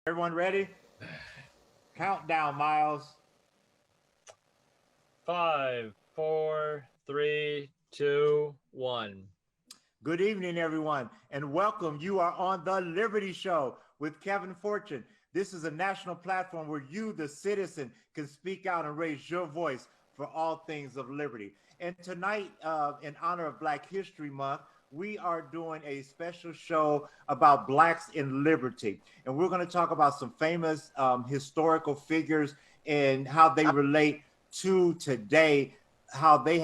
Everyone ready? Countdown, Miles. Five, four, three, two, one. Good evening, everyone, and welcome. You are on The Liberty Show with Kevin Fortune. This is a national platform where you, the citizen, can speak out and raise your voice for all things of liberty. And tonight, in honor of Black History Month, we are doing a special show about Blacks in liberty. And we're going to talk about some famous historical figures and how they relate to today, how they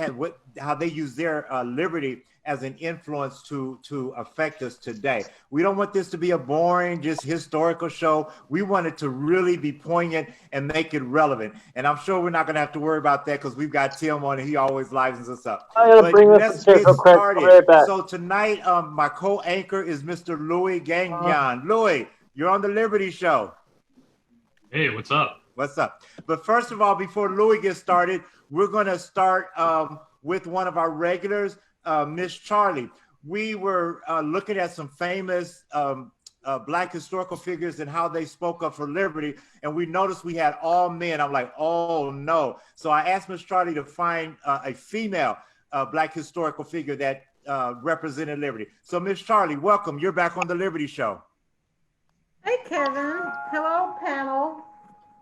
use their liberty as an influence to affect us today. We don't want this to be a boring, just historical show. We want it to really be poignant and make it relevant. And I'm sure we're not going to have to worry about that because we've got Tim on and he always livens us up. I gotta But bring up some let's chairs get real quick. I'll be started. right back. So tonight, my co-anchor is Mr. Louis Gagnon. Louis, you're on the Liberty Show. Hey, what's up? What's up? But first of all, before Louis gets started, we're going to start with one of our regulars, Miss Charlie. We were looking at some famous Black historical figures and how they spoke up for liberty, and we noticed we had all men. I'm like, oh no. So I asked Miss Charlie to find a female Black historical figure that represented liberty. So Miss Charlie, welcome. You're back on the Liberty Show. Hey, Kevin. Hello, panel.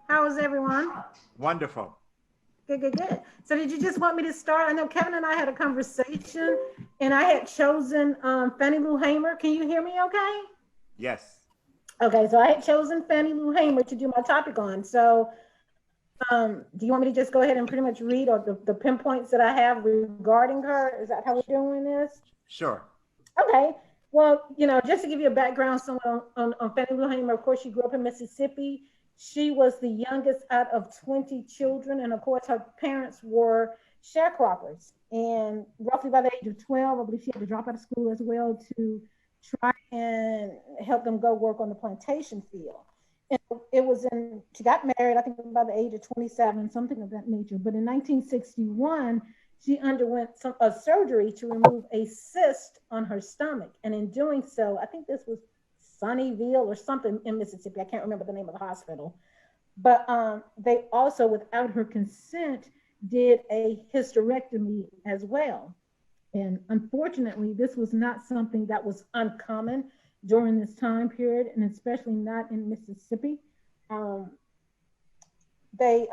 How is everyone? Wonderful. Good. So did you just want me to start? I know Kevin and I had a conversation, and I had chosen Fannie Lou Hamer. Can you hear me okay? Yes. Okay, so I had chosen Fannie Lou Hamer to do my topic on. So do you want me to just go ahead and pretty much read or the pinpoints that I have regarding her? Is that how we're doing this? Sure. Okay. Well, just to give you a background somewhat on Fannie Lou Hamer, of course, she grew up in Mississippi. She was the youngest out of 20 children. And of course, her parents were sharecroppers. And roughly by the age of 12, I believe she had to drop out of school as well to try and help them go work on the plantation field. And she got married, I think by the age of 27, something of that nature. But in 1961, she underwent a surgery to remove a cyst on her stomach. And in doing so, I think this was Sunnyvale or something in Mississippi. I can't remember the name of the hospital. But they also, without her consent, did a hysterectomy as well. And unfortunately, this was not something that was uncommon during this time period, and especially not in Mississippi. They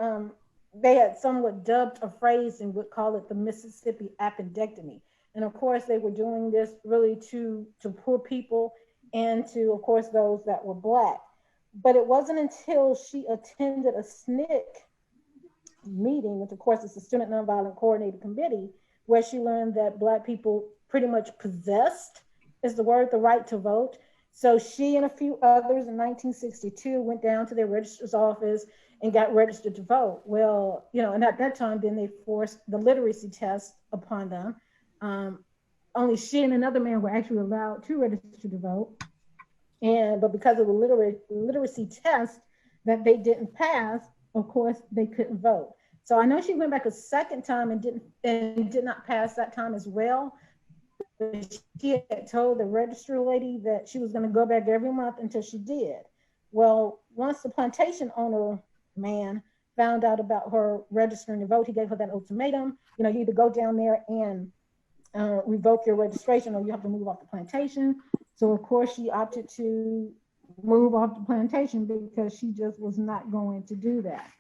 had somewhat dubbed a phrase and would call it the Mississippi appendectomy. And of course, they were doing this really to poor people and to, of course, those that were Black. But it wasn't until she attended a SNCC meeting, which of course is the Student Nonviolent Coordinating Committee, where she learned that Black people pretty much possessed, is the word, the right to vote. So she and a few others in 1962 went down to their registrar's office and got registered to vote. Well, and at that time, then they forced the literacy test upon them. Only she and another man were actually allowed to register to vote. But because of the literacy test that they didn't pass, of course, they couldn't vote. So I know she went back a second time and did not pass that time as well. But she had told the registrar lady that she was going to go back every month until she did. Well, once the plantation owner man found out about her registering to vote, he gave her that ultimatum. You either go down there and revoke your registration or you have to move off the plantation. So of course she opted to move off the plantation because she just was not going to do that.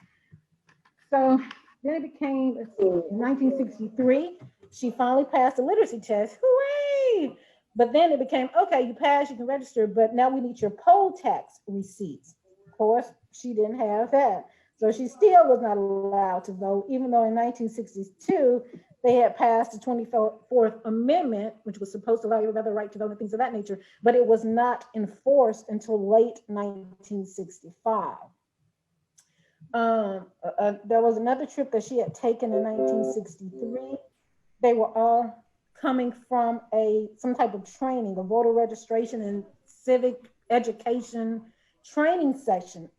So then it became, in 1963, she finally passed the literacy test. Hooray! But then it became, okay, you passed, you can register, but now we need your poll tax receipts. Of course, she didn't have that. So she still was not allowed to vote, even though in 1962, they had passed the 24th Amendment, which was supposed to allow you another right to vote and things of that nature, but it was not enforced until late 1965. There was another trip that she had taken in 1963. They were all coming from some type of training, a voter registration and civic education training session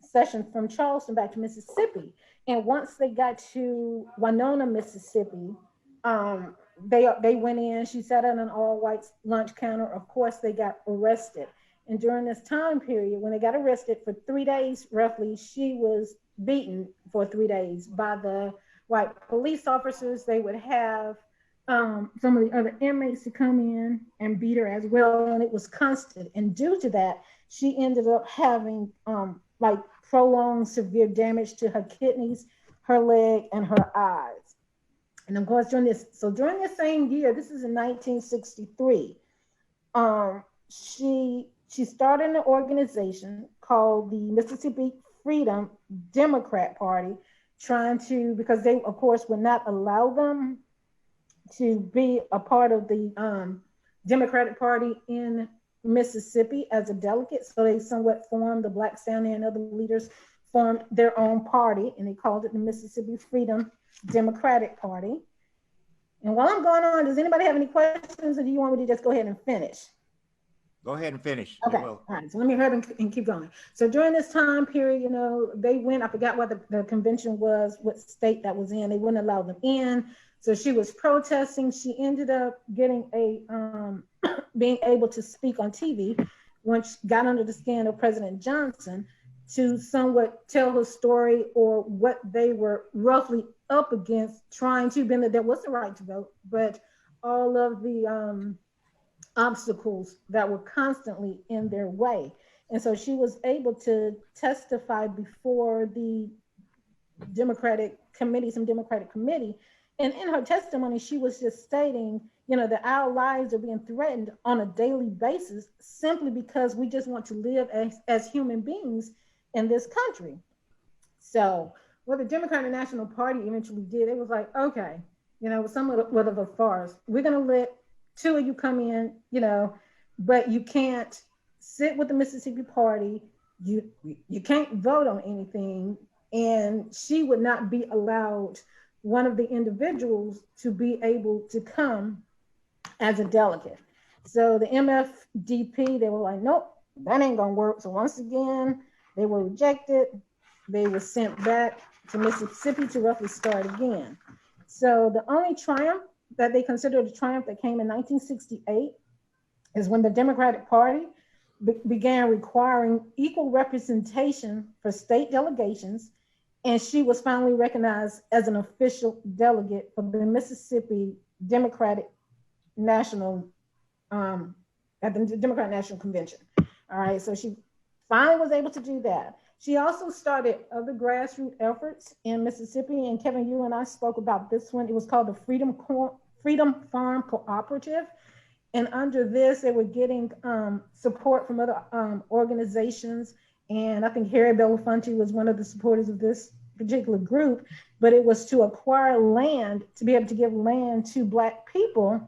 from Charleston back to Mississippi. And once they got to Winona, Mississippi, they went in. She sat at an all-white lunch counter. Of course, they got arrested. And during this time period, when they got arrested for 3 days, roughly, she was beaten for 3 days by the white police officers. They would have some of the other inmates to come in and beat her as well. And it was constant. And due to that, she ended up having like prolonged severe damage to her kidneys, her leg, and her eyes. And of course, during this same year, this is in 1963, she started an organization called the Mississippi Freedom Democrat Party, trying to, because they, of course, would not allow them to be a part of the Democratic Party in Mississippi as a delegate. So they somewhat formed, the Black Stanley and other leaders formed their own party, and they called it the Mississippi Freedom Democratic Party. And while I'm going on, does anybody have any questions, or do you want me to just go ahead and finish? Go ahead and finish. Okay, all right, so let me hurry and keep going. So during this time period, you know, they went, I forgot what the convention was, what state that was in, they wouldn't allow them in. So she was protesting. She ended up getting being able to speak on TV once she got under the skin of President Johnson to somewhat tell her story or what they were roughly up against, trying to bend that there was a right to vote, but all of the obstacles that were constantly in their way. And so she was able to testify before the Democratic committee, some Democratic committee. And in her testimony, she was just stating, you know, that our lives are being threatened on a daily basis simply because we just want to live as human beings in this country. So what the Democratic National Party eventually did, it was like, okay, you know, somewhat of a farce. We're going to let two of you come in, you know, but you can't sit with the Mississippi Party. You can't vote on anything. And she would not be allowed, one of the individuals, to be able to come as a delegate. So the MFDP, they were like, nope, that ain't gonna work. So once again, they were rejected. They were sent back to Mississippi to roughly start again. So the only triumph that they considered a triumph that came in 1968 is when the Democratic Party began requiring equal representation for state delegations, and she was finally recognized as an official delegate for the Mississippi Democratic National, at the Democratic National Convention. All right, so she finally was able to do that. She also started other grassroots efforts in Mississippi, and Kevin, you and I spoke about this one. It was called the Freedom Farm Cooperative. And under this, they were getting support from other organizations. And I think Harry Belafonte was one of the supporters of this particular group, but it was to acquire land, to be able to give land to Black people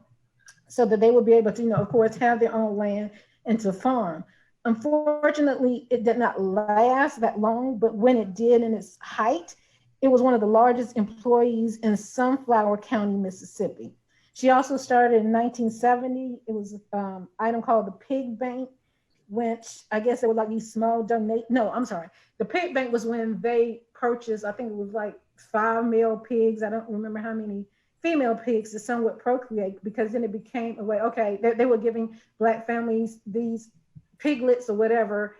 so that they would be able to, you know, of course, have their own land and to farm. Unfortunately, it did not last that long, but when it did in its height, it was one of the largest employees in Sunflower County, Mississippi. She also started in 1970. It was an item called the Pig Bank, which I guess they were like these small the Pig Bank was when they purchased, I think it was like 5 male pigs. I don't remember how many female pigs to somewhat procreate, because then it became a way, okay, they were giving Black families these piglets or whatever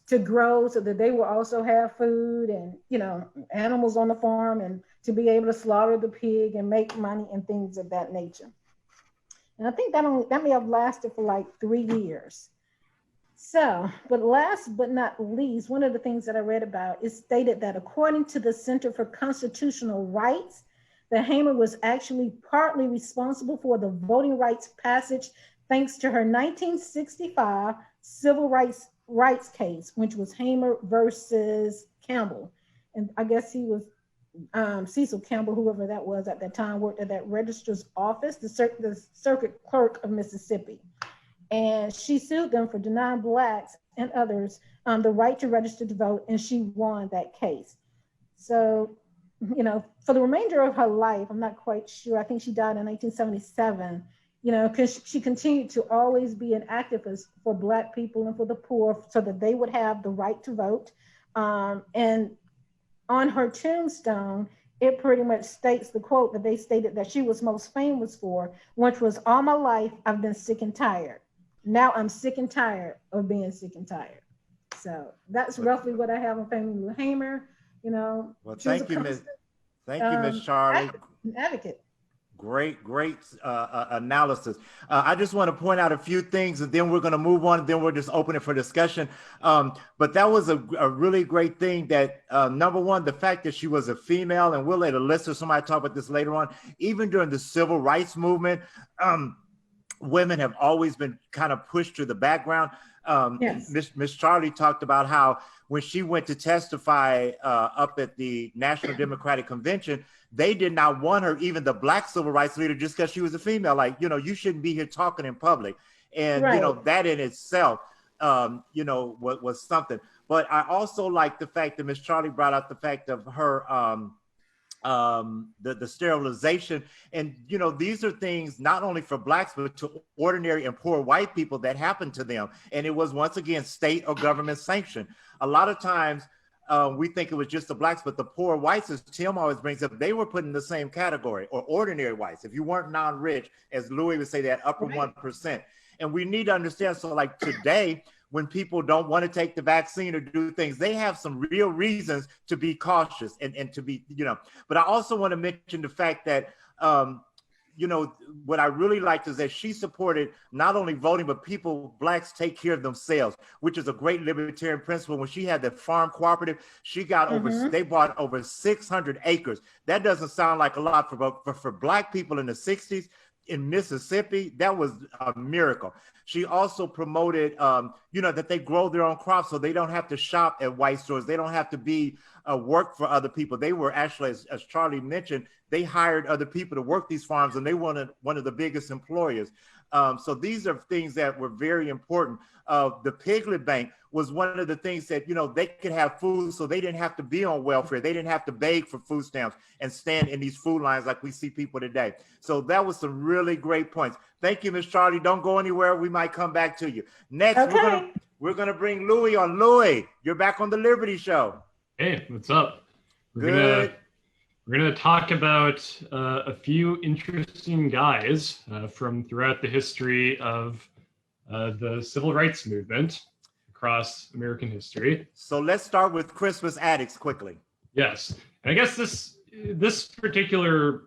to grow so that they will also have food and, you know, animals on the farm, and to be able to slaughter the pig and make money and things of that nature. And I think that may have lasted for like 3 years. So, but last but not least, one of the things that I read about is stated that according to the Center for Constitutional Rights, that Hamer was actually partly responsible for the voting rights passage thanks to her 1965 civil rights case, which was Hamer versus Campbell. And I guess he was Cecil Campbell, whoever that was at that time, worked at that registrar's office, the circuit clerk of Mississippi. And she sued them for denying Blacks and others the right to register to vote, and she won that case. So, you know, for the remainder of her life, I'm not quite sure, I think she died in 1977, you know, because she continued to always be an activist for Black people and for the poor so that they would have the right to vote. And on her tombstone, it pretty much states the quote that they stated that she was most famous for, which was, "All my life, I've been sick and tired. now I'm sick and tired of being sick and tired. So that's roughly what I have on Fannie Lou Hamer. You know, Well, she was thank a you, Miss. constant, Thank you, Miss Charlie. advocate. Great analysis. I just want to point out a few things, and then we're going to move on, and then we'll just open it for discussion. But that was a really great thing that, number one, the fact that she was a female, and we'll let Alyssa, somebody talk about this later on, even during the civil rights movement, women have always been kind of pushed to the background. Yes. Miss Charlie talked about how when she went to testify up at the National Democratic Convention, they did not want her, even the Black civil rights leader, just because she was a female. Like, you know, you shouldn't be here talking in public. And, you know, that in itself, you know, was something. But I also like the fact that Miss Charlie brought out the fact of her, the sterilization. And, you know, these are things not only for Blacks, but to ordinary and poor white people that happened to them. And it was, once again, state or government sanctioned. A lot of times, we think it was just the Blacks, but the poor whites, as Tim always brings up, they were put in the same category, or ordinary whites. If you weren't non-rich, as Louis would say, that upper 1%. And we need to understand, so like today, when people don't want to take the vaccine or do things, they have some real reasons to be cautious and to be, you know. But I also want to mention the fact that, you know, what I really liked is that she supported not only voting, but people, Blacks take care of themselves, which is a great libertarian principle. When she had the farm cooperative, she got over, they bought over 600 acres. That doesn't sound like a lot for Black people in the 60s in Mississippi. That was a miracle. She also promoted, you know, that they grow their own crops so they don't have to shop at white stores. They don't have to be work for other people. They were actually, as Charlie mentioned, they hired other people to work these farms, and they wanted one of the biggest employers. So these are things that were very important. The Piglet Bank was one of the things that, you know, they could have food, so they didn't have to be on welfare. They didn't have to beg for food stamps and stand in these food lines like we see people today. So that was some really great points. Thank you, Miss Charlie. Don't go anywhere. We might come back to you. Next, we're gonna bring Louis on. Louis, you're back on the Liberty Show. Hey, what's up? Good. We're gonna talk about a few interesting guys from throughout the history of the civil rights movement across American history. So let's start with Crispus Attucks quickly. Yes, and I guess this particular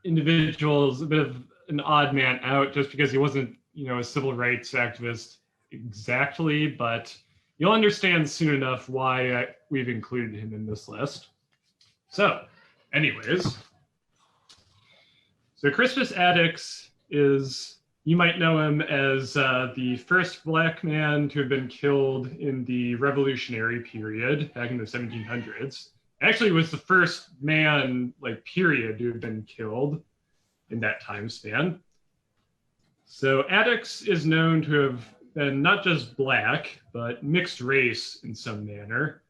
individual is a bit of an odd man out, just because he wasn't, you know, a civil rights activist exactly, but you'll understand soon enough why we've included him in this list. So, anyways, so Crispus Attucks is, you might know him as the first Black man to have been killed in the Revolutionary period back in the 1700s. Actually, was the first man, like, period, to have been killed in that time span. So Attucks is known to have been not just Black, but mixed race in some manner.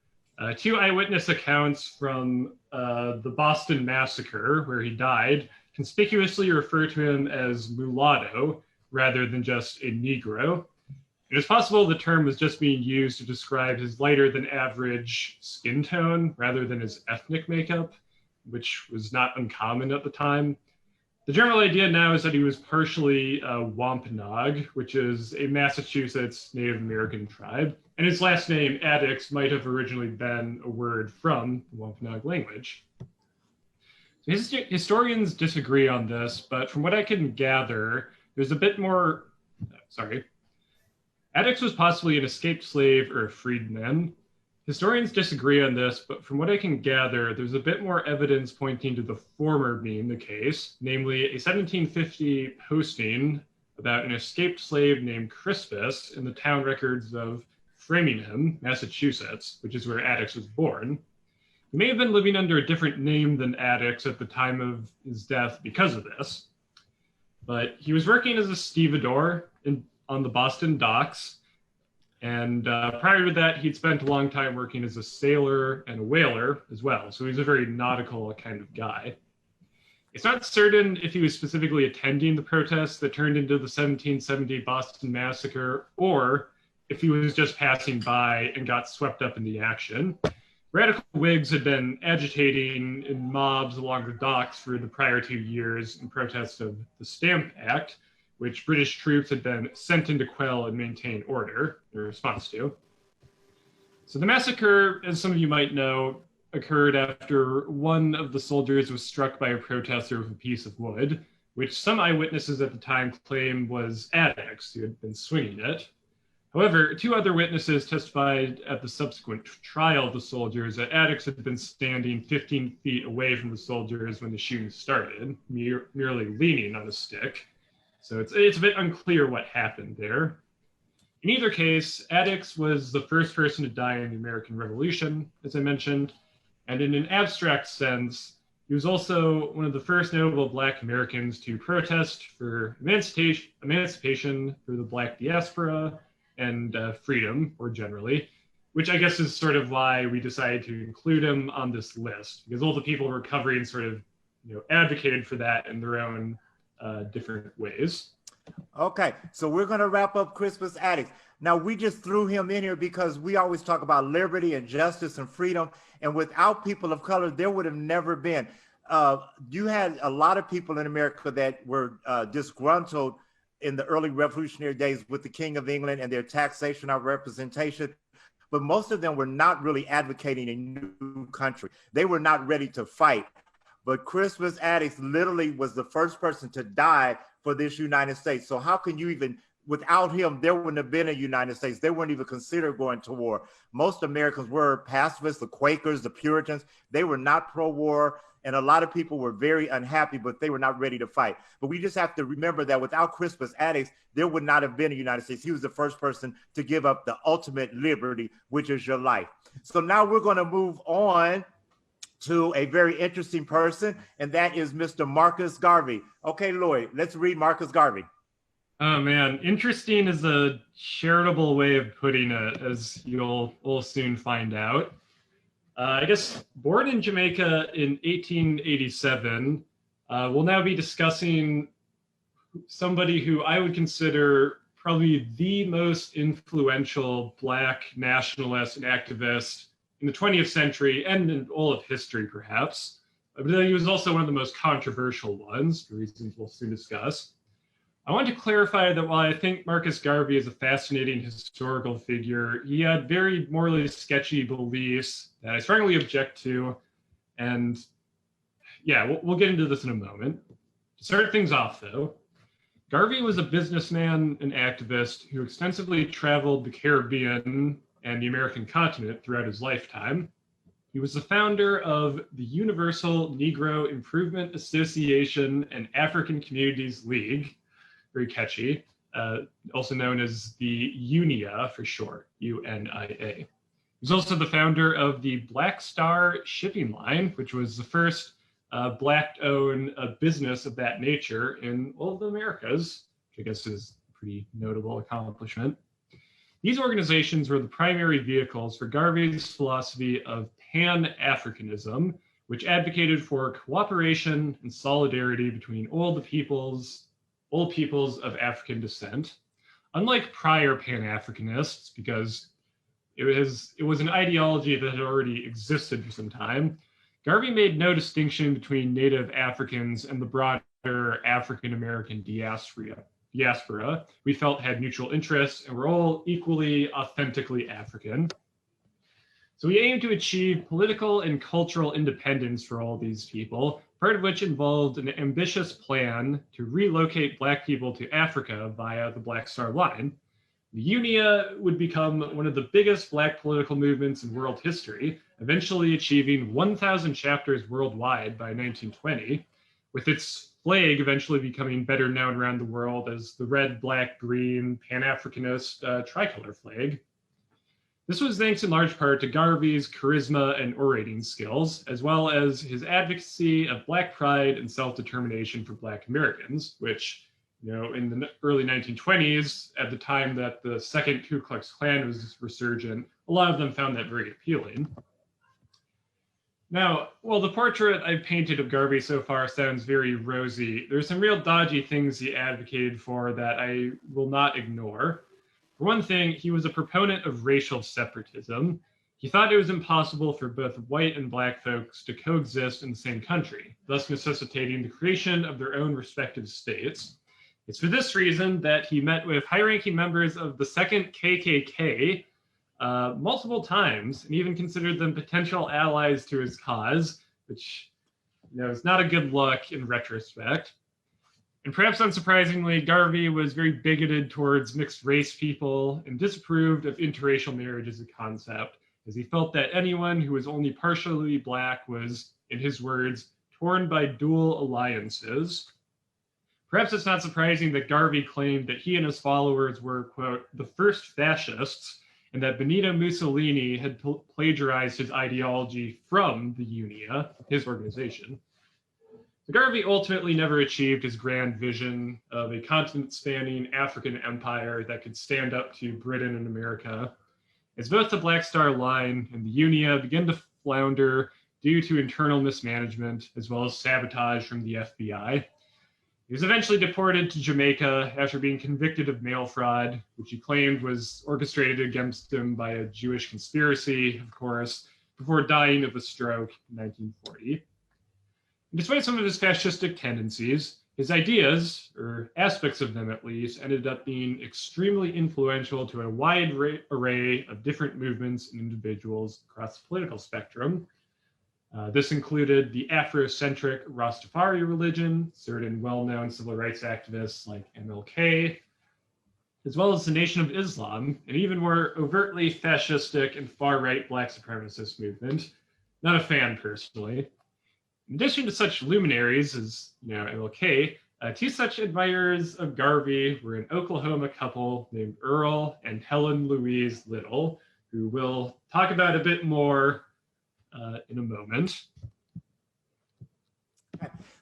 Two eyewitness accounts from the Boston Massacre, where he died, conspicuously refer to him as mulatto rather than just a Negro. It is possible the term was just being used to describe his lighter than average skin tone rather than his ethnic makeup, which was not uncommon at the time. The general idea now is that he was partially Wampanoag, which is a Massachusetts Native American tribe, and his last name, Attucks, might have originally been a word from the Wampanoag language. So historians disagree on this, but from what I can gather, there's a bit more, Attucks was possibly an escaped slave or a freedman. Historians disagree on this, but from what I can gather, there's a bit more evidence pointing to the former being the case, namely a 1750 posting about an escaped slave named Crispus in the town records of Framingham, Massachusetts, which is where Attucks was born. He may have been living under a different name than Attucks at the time of his death because of this, but he was working as a stevedore on the Boston docks. And prior to that, he'd spent a long time working as a sailor and a whaler as well. So he's a very nautical kind of guy. It's not certain if he was specifically attending the protests that turned into the 1770 Boston Massacre, or if he was just passing by and got swept up in the action. Radical Whigs had been agitating in mobs along the docks for the prior 2 years in protest of the Stamp Act, which British troops had been sent in to quell and maintain order in response to. So the massacre, as some of you might know, occurred after one of the soldiers was struck by a protester with a piece of wood, which some eyewitnesses at the time claimed was Attucks who had been swinging it. However, two other witnesses testified at the subsequent trial of the soldiers that Attucks had been standing 15 feet away from the soldiers when the shooting started, merely leaning on a stick. So it's a bit unclear what happened there. In either case, Attucks was the first person to die in the American Revolution, as I mentioned, and in an abstract sense, he was also one of the first notable Black Americans to protest for emancipation for the Black diaspora and freedom, more generally, which I guess is sort of why we decided to include him on this list, because all the people we're covering sort of advocated for that in their own different ways. Okay, so we're going to wrap up Crispus Attucks. Now, we just threw him in here because we always talk about liberty and justice and freedom, and without people of color, there would have never been. You had a lot of people in America that were disgruntled in the early revolutionary days with the King of England and their taxation of representation, but most of them were not really advocating a new country. They were not ready to fight. But Crispus Attucks literally was the first person to die for this United States. So how can you even, without him, there wouldn't have been a United States. They weren't even considered going to war. Most Americans were pacifists, the Quakers, the Puritans. They were not pro-war. And a lot of people were very unhappy, but they were not ready to fight. But we just have to remember that without Crispus Attucks, there would not have been a United States. He was the first person to give up the ultimate liberty, which is your life. So now we're going to move on to a very interesting person, and that is Mr. Marcus Garvey. Okay, Lloyd, let's read Marcus Garvey. Oh man, interesting is a charitable way of putting it, as you'll soon find out. I guess born in Jamaica in 1887, we'll now be discussing somebody who I would consider probably the most influential Black nationalist and activist in the 20th century and in all of history, perhaps. But he was also one of the most controversial ones, for reasons we'll soon discuss. I want to clarify that while I think Marcus Garvey is a fascinating historical figure, he had very morally sketchy beliefs that I strongly object to. And yeah, we'll get into this in a moment. To start things off, though, Garvey was a businessman and activist who extensively traveled the Caribbean and the American continent throughout his lifetime. He was the founder of the Universal Negro Improvement Association and African Communities League, very catchy, also known as the UNIA for short, UNIA. He's also the founder of the Black Star Shipping Line, which was the first Black-owned business of that nature in all of the Americas, which I guess is a pretty notable accomplishment. These organizations were the primary vehicles for Garvey's philosophy of Pan-Africanism, which advocated for cooperation and solidarity between all peoples of African descent. Unlike prior Pan-Africanists, because it was an ideology that had already existed for some time, Garvey made no distinction between Native Africans and the broader African-American diaspora we felt had mutual interests and were all equally authentically African. So we aimed to achieve political and cultural independence for all these people, part of which involved an ambitious plan to relocate Black people to Africa via the Black Star Line. The UNIA would become one of the biggest Black political movements in world history, eventually achieving 1,000 chapters worldwide by 1920, with its flag eventually becoming better known around the world as the red, black, green Pan-Africanist tricolor flag. This was thanks in large part to Garvey's charisma and orating skills, as well as his advocacy of Black pride and self-determination for Black Americans, which, in the early 1920s, at the time that the second Ku Klux Klan was resurgent, a lot of them found that very appealing. Now, while the portrait I've painted of Garvey so far sounds very rosy, there's some real dodgy things he advocated for that I will not ignore. For one thing, he was a proponent of racial separatism. He thought it was impossible for both white and Black folks to coexist in the same country, thus necessitating the creation of their own respective states. It's for this reason that he met with high-ranking members of the Second KKK multiple times and even considered them potential allies to his cause, which is not a good look in retrospect. And perhaps unsurprisingly, Garvey was very bigoted towards mixed race people and disapproved of interracial marriage as a concept, as he felt that anyone who was only partially Black was, in his words, torn by dual alliances. Perhaps it's not surprising that Garvey claimed that he and his followers were, quote, the first fascists, and that Benito Mussolini had plagiarized his ideology from the Unia, his organization. Garvey ultimately never achieved his grand vision of a continent-spanning African empire that could stand up to Britain and America, as both the Black Star Line and the Unia began to flounder due to internal mismanagement as well as sabotage from the FBI. He was eventually deported to Jamaica after being convicted of mail fraud, which he claimed was orchestrated against him by a Jewish conspiracy, of course, before dying of a stroke in 1940. And despite some of his fascistic tendencies, his ideas, or aspects of them at least, ended up being extremely influential to a wide array of different movements and individuals across the political spectrum. This included the Afrocentric Rastafari religion, certain well-known civil rights activists like MLK, as well as the Nation of Islam, and even more overtly fascistic and far-right Black supremacist movement. Not a fan, personally. In addition to such luminaries as MLK, two such admirers of Garvey were an Oklahoma couple named Earl and Helen Louise Little, who we'll talk about a bit more in a moment.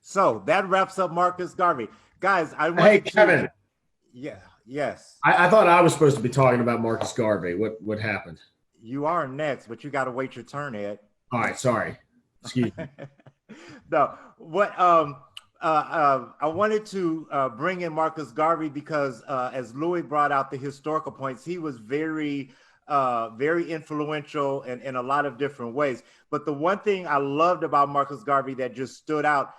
So that wraps up Marcus Garvey. Guys, I wanted Kevin. Yes. I thought I was supposed to be talking about Marcus Garvey. What happened? You are next, but you got to wait your turn, Ed. All right, sorry. Excuse me. No, what I wanted to bring in Marcus Garvey because as Louis brought out the historical points, he was very influential in a lot of different ways. But the one thing I loved about Marcus Garvey that just stood out,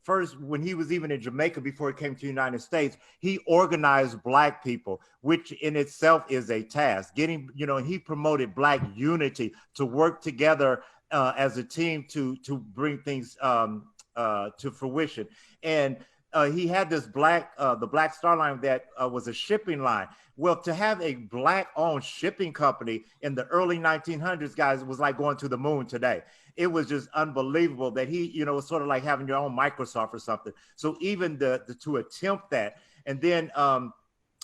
first, when he was even in Jamaica before he came to the United States, he organized Black people, which in itself is a task. He promoted Black unity, to work together as a team to bring things to fruition. And he had this the Black Star Line that was a shipping line. Well, to have a Black-owned shipping company in the early 1900s, guys, was like going to the moon today. It was just unbelievable that it was sort of like having your own Microsoft or something. So even to attempt that, and then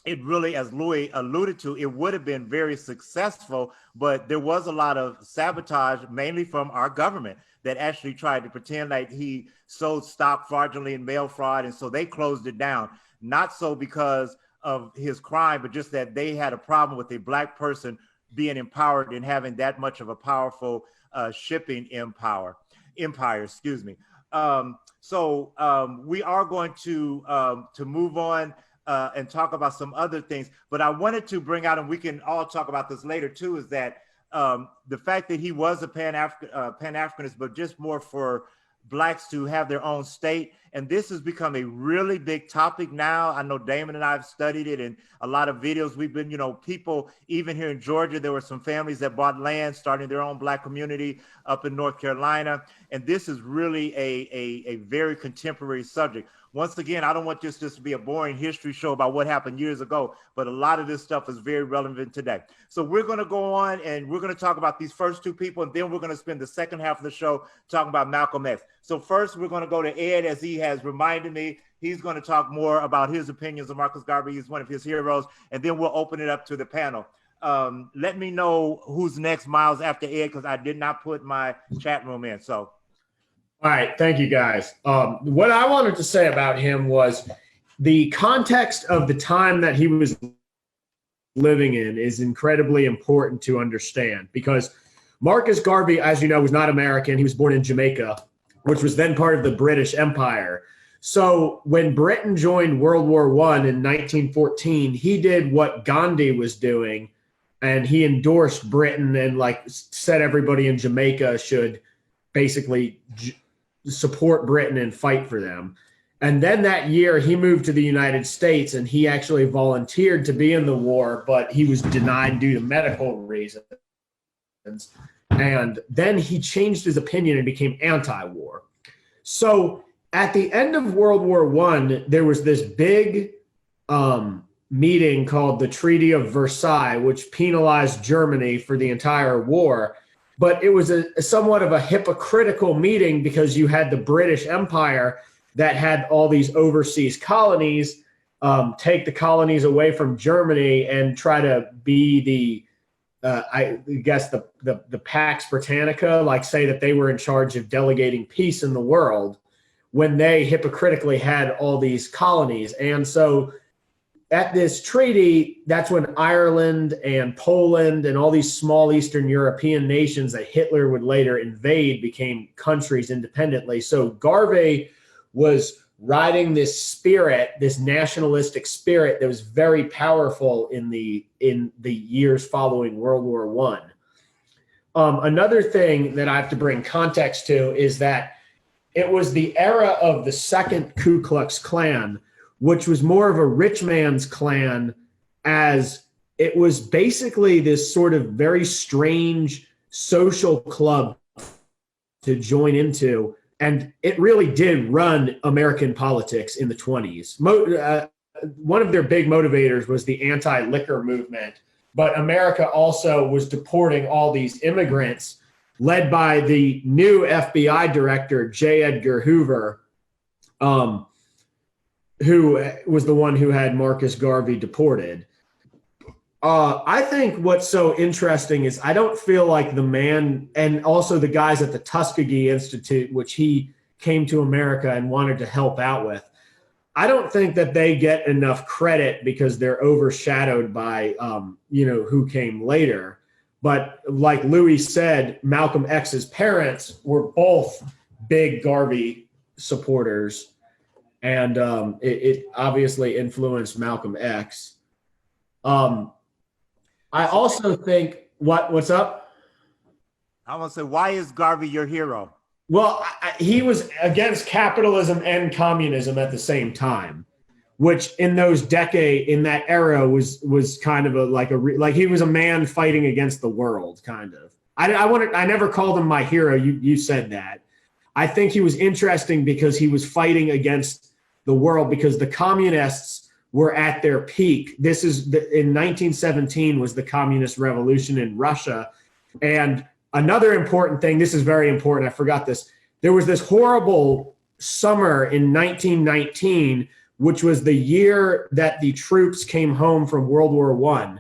it really, as Louis alluded to, it would have been very successful, but there was a lot of sabotage, mainly from our government, that actually tried to pretend like he sold stock fraudulently in mail fraud, and so they closed it down. Not so because of his crime, but just that they had a problem with a Black person being empowered and having that much of a powerful shipping empire. So we are going to move on and talk about some other things, but I wanted to bring out, and we can all talk about this later too, is that the fact that he was a Pan-Africanist, but just more for Blacks to have their own state. And this has become a really big topic now. I know Damon and I have studied it in a lot of videos. We've been, people, even here in Georgia, there were some families that bought land, starting their own Black community up in North Carolina. And this is really a very contemporary subject. Once again, I don't want this just to be a boring history show about what happened years ago, but a lot of this stuff is very relevant today. So we're going to go on and we're going to talk about these first two people, and then we're going to spend the second half of the show talking about Malcolm X. So first, we're going to go to Ed, as he has reminded me. He's going to talk more about his opinions of Marcus Garvey. He's one of his heroes, and then we'll open it up to the panel. Let me know who's next, Miles, after Ed, because I did not put my chat room in. So. All right, thank you, guys. What I wanted to say about him was the context of the time that he was living in is incredibly important to understand, because Marcus Garvey, as you know, was not American. He was born in Jamaica, which was then part of the British Empire. So when Britain joined World War I in 1914, he did what Gandhi was doing, and he endorsed Britain and said everybody in Jamaica should basically support Britain and fight for them. And then that year he moved to the United States and he actually volunteered to be in the war, but he was denied due to medical reasons. And then he changed his opinion and became anti-war. So at the end of World War I, there was this big meeting called the Treaty of Versailles, which penalized Germany for the entire war. But it was somewhat of a hypocritical meeting because you had the British Empire that had all these overseas colonies take the colonies away from Germany and try to be the I guess the Pax Britannica, like say that they were in charge of delegating peace in the world when they hypocritically had all these colonies. And so at this treaty, that's when Ireland and Poland and all these small Eastern European nations that Hitler would later invade became countries independently. So Garvey was riding this spirit, this nationalistic spirit that was very powerful in the years following World War I. Another thing that I have to bring context to is that it was the era of the second Ku Klux Klan, which was more of a rich man's Klan, as it was basically this sort of very strange social club to join into. And it really did run American politics in the 20s. One of their big motivators was the anti-liquor movement, but America also was deporting all these immigrants, led by the new FBI director, J. Edgar Hoover, who was the one who had Marcus Garvey deported. I think what's so interesting is I don't feel like the man, and also the guys at the Tuskegee Institute, which he came to America and wanted to help out with, I don't think that they get enough credit because they're overshadowed by, who came later. But like Louis said, Malcolm X's parents were both big Garvey supporters, and it obviously influenced Malcolm X. I also think what's up? I want to say, why is Garvey your hero? Well, he was against capitalism and communism at the same time, which in that era was kind of like he was a man fighting against the world, kind of. I never called him my hero. You said that. I think he was interesting because he was fighting against the world, because the communists were at their peak. In 1917 was the communist revolution in Russia. And another important thing, this is very important, I forgot this. There was this horrible summer in 1919, which was the year that the troops came home from World War I.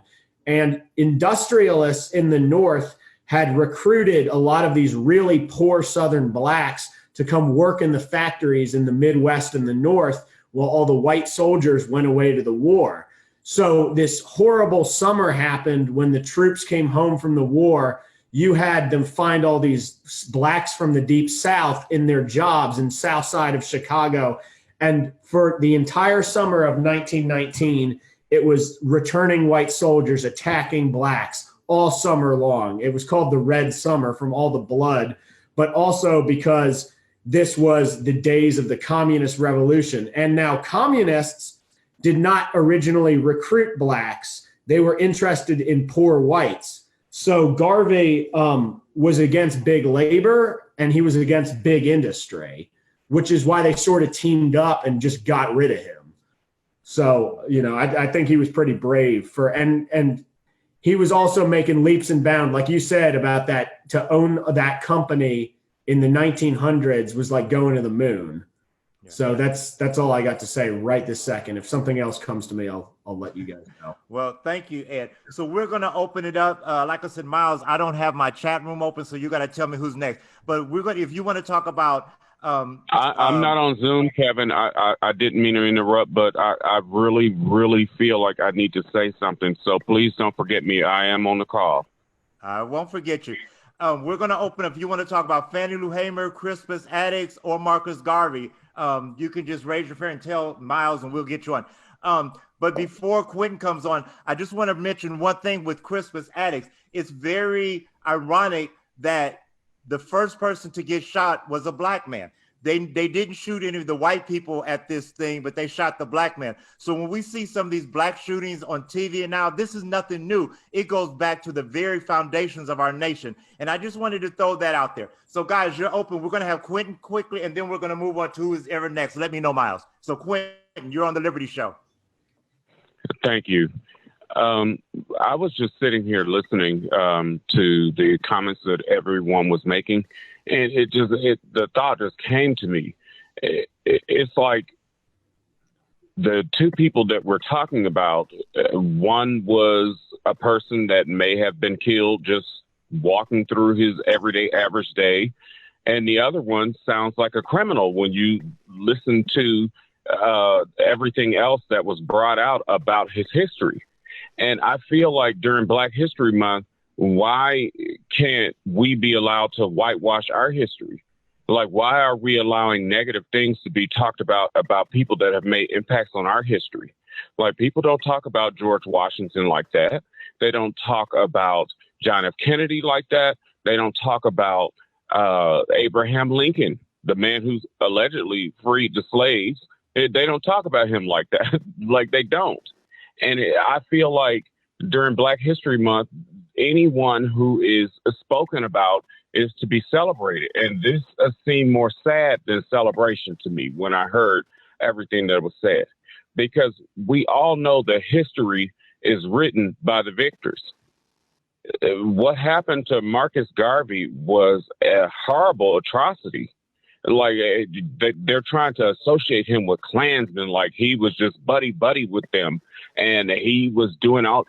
And industrialists in the North had recruited a lot of these really poor Southern blacks to come work in the factories in the Midwest and the North, while all the white soldiers went away to the war. So this horrible summer happened when the troops came home from the war. You had them find all these blacks from the Deep South in their jobs in South Side of Chicago. And for the entire summer of 1919, it was returning white soldiers attacking blacks all summer long. It was called the Red Summer from all the blood, but also because this was the days of the communist revolution. And now communists did not originally recruit blacks. They were interested in poor whites. So Garvey was against big labor and he was against big industry, which is why they sort of teamed up and just got rid of him. So, I think he was pretty brave and he was also making leaps and bounds, like you said about that, to own that company in the 1900s was like going to the moon. Yeah. So that's all I got to say right this second. If something else comes to me, I'll let you guys know. Well, thank you, Ed. So we're going to open it up. Like I said, Miles, I don't have my chat room open, so you got to tell me who's next. But if you want to talk about, I'm not on Zoom, Kevin. I didn't mean to interrupt, but I really, really feel like I need to say something. So please don't forget me. I am on the call. I won't forget you. We're going to open up. If you want to talk about Fannie Lou Hamer, Crispus Attucks, or Marcus Garvey, you can just raise your hand and tell Miles, and we'll get you on. But before Quentin comes on, I just want to mention one thing with Crispus Attucks. It's very ironic that the first person to get shot was a black man. they didn't shoot any of the white people at this thing, but they shot the black man. So when we see some of these black shootings on TV and now, this is nothing new. It goes back to the very foundations of our nation. And I just wanted to throw that out there. So guys, you're open. We're going to have Quentin quickly, and then we're going to move on to who is ever next. Let me know, Miles. So Quentin, you're on the Liberty Show. Thank you. I was just sitting here listening to the comments that everyone was making, and the thought just came to me. It's like the two people that we're talking about, one was a person that may have been killed just walking through his everyday average day, and the other one sounds like a criminal when you listen to everything else that was brought out about his history. And I feel like during Black History Month, why can't we be allowed to whitewash our history? Like, why are we allowing negative things to be talked about people that have made impacts on our history? Like, people don't talk about George Washington like that. They don't talk about John F. Kennedy like that. They don't talk about Abraham Lincoln, the man who's allegedly freed the slaves. They don't talk about him like that. Like, they don't. And I feel like during Black History Month, anyone who is spoken about is to be celebrated. And this seemed more sad than celebration to me when I heard everything that was said, because we all know that history is written by the victors. What happened to Marcus Garvey was a horrible atrocity. Like, they're trying to associate him with Klansmen, like he was just buddy with them and he was doing all.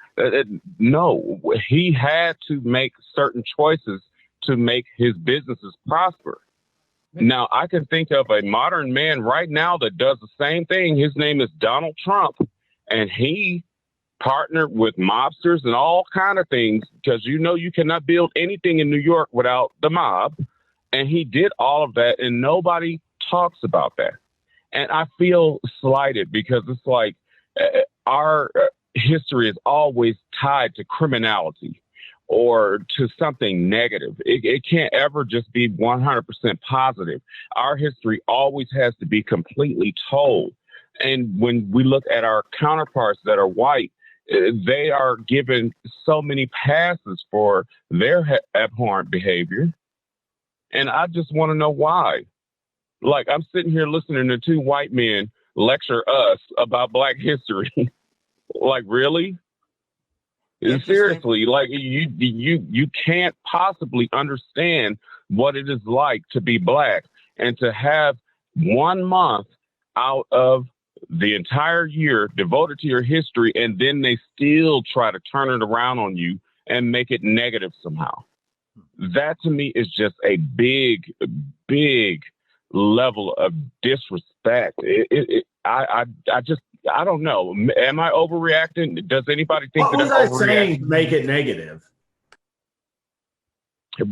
No, he had to make certain choices to make his businesses prosper. Now, I can think of a modern man right now that does the same thing. His name is Donald Trump, and he partnered with mobsters and all kind of things, because you cannot build anything in New York without the mob. And he did all of that, and nobody talks about that. And I feel slighted, because it's like our history is always tied to criminality or to something negative. It can't ever just be 100% positive. Our history always has to be completely told. And when we look at our counterparts that are white, they are given so many passes for their abhorrent behavior. And I just want to know why. Like, I'm sitting here listening to two white men lecture us about Black history. Like, really? Seriously, like you can't possibly understand what it is like to be Black and to have 1 month out of the entire year devoted to your history, and then they still try to turn it around on you and make it negative somehow. That to me is just a big level of disrespect. I don't know. Am I overreacting? Does anybody think what that was I'm I overreacting? saying to make it negative?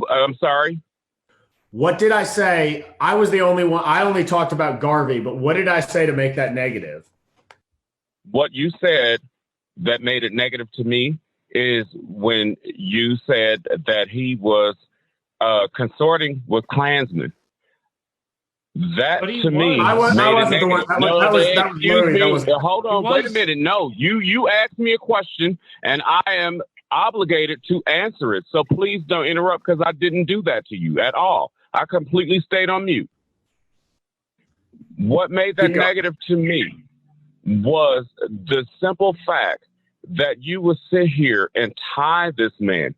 I'm sorry. What did I say? I was the only one. I only talked about Garvey, but what did I say to make that negative? What you said that made it negative to me is when you said that he was consorting with Klansmen. That to me, I wasn't the one. That was hold on, wait a minute. No, you asked me a question, and I am obligated to answer it. So please don't interrupt, because I didn't do that to you at all. I completely stayed on mute. What made that negative to me was the simple fact that you would sit here and tie this man,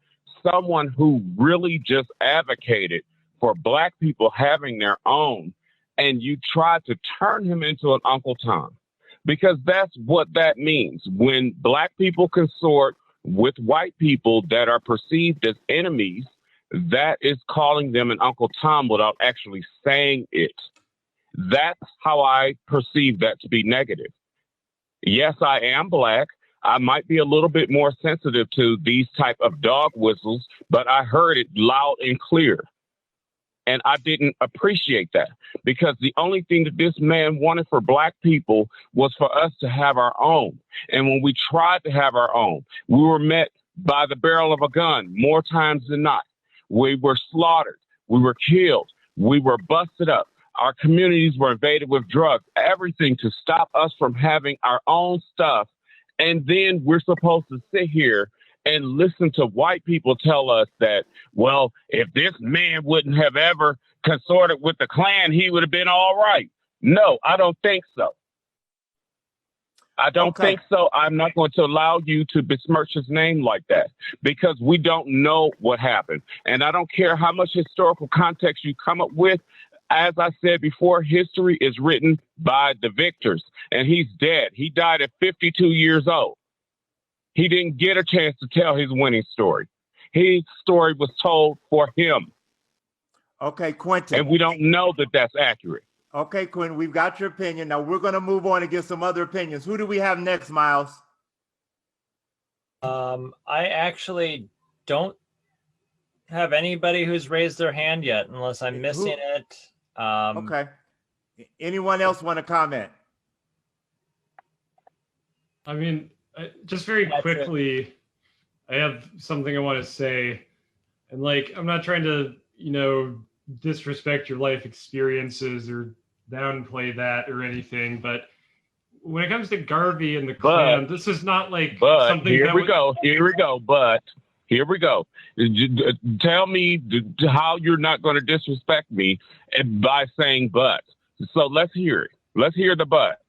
someone who really just advocated for Black people having their own, and you try to turn him into an Uncle Tom, because that's what that means. When Black people consort with white people that are perceived as enemies, that is calling them an Uncle Tom without actually saying it. That's how I perceive that to be negative. Yes, I am Black. I might be a little bit more sensitive to these type of dog whistles, but I heard it loud and clear. And I didn't appreciate that, because the only thing that this man wanted for Black people was for us to have our own. And when we tried to have our own, we were met by the barrel of a gun more times than not. We were slaughtered. We were killed. We were busted up. Our communities were invaded with drugs, everything to stop us from having our own stuff. And then we're supposed to sit here and listen to white people tell us that, well, if this man wouldn't have ever consorted with the Klan, he would have been all right. No, I don't think so. I don't think so. I'm not going to allow you to besmirch his name like that because we don't know what happened. And I don't care how much historical context you come up with. As I said before, history is written by the victors, and he's dead. He died at 52 years old. He didn't get a chance to tell his winning story. His story was told for him. Okay, Quentin. And we don't know that that's accurate. Okay, Quentin, we've got your opinion. Now we're going to move on and get some other opinions. Who do we have next, Miles? I actually don't have anybody who's raised their hand yet, unless I'm missing it. Okay. Anyone else want to comment? I mean, just very quickly, I have something I want to say. And like, I'm not trying to, disrespect your life experiences or downplay that or anything, but when it comes to Garvey and the Klan, this is not like something here we go. But here we go. Tell me how you're not going to disrespect me by saying but. So let's hear it. Let's hear the but.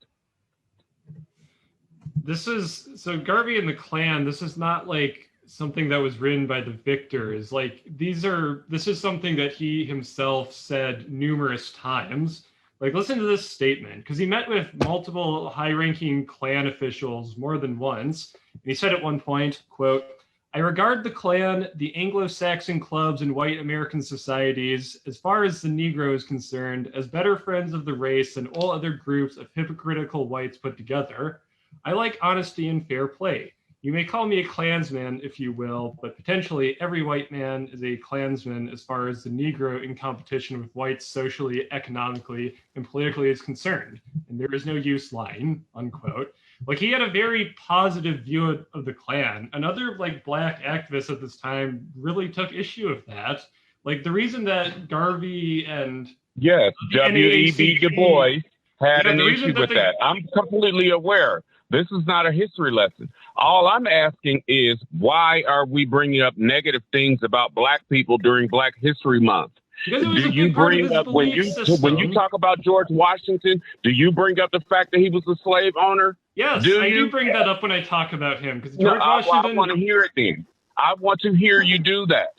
So Garvey and the Klan, this is not like something that was written by the victors. Like this is something that he himself said numerous times. Like, listen to this statement, because he met with multiple high-ranking Klan officials more than once. And he said at one point, quote, "I regard the Klan, the Anglo-Saxon clubs, and white American societies, as far as the Negro is concerned, as better friends of the race than all other groups of hypocritical whites put together. I like honesty and fair play. You may call me a Klansman, if you will, but potentially every white man is a Klansman as far as the Negro in competition with whites socially, economically, and politically is concerned. And there is no use lying," unquote. Like, he had a very positive view of the Klan. Another like black activist at this time really took issue with that. Like, the reason that Garvey and W.E.B. Du Bois had an issue with that. I'm completely aware. This is not a history lesson. All I'm asking is, why are we bringing up negative things about Black people during Black History Month? Do you bring up, when you talk about George Washington, do you bring up the fact that he was a slave owner? Yes, I do bring that up when I talk about him. Because George Washington... I want to hear it then. I want to hear you do that.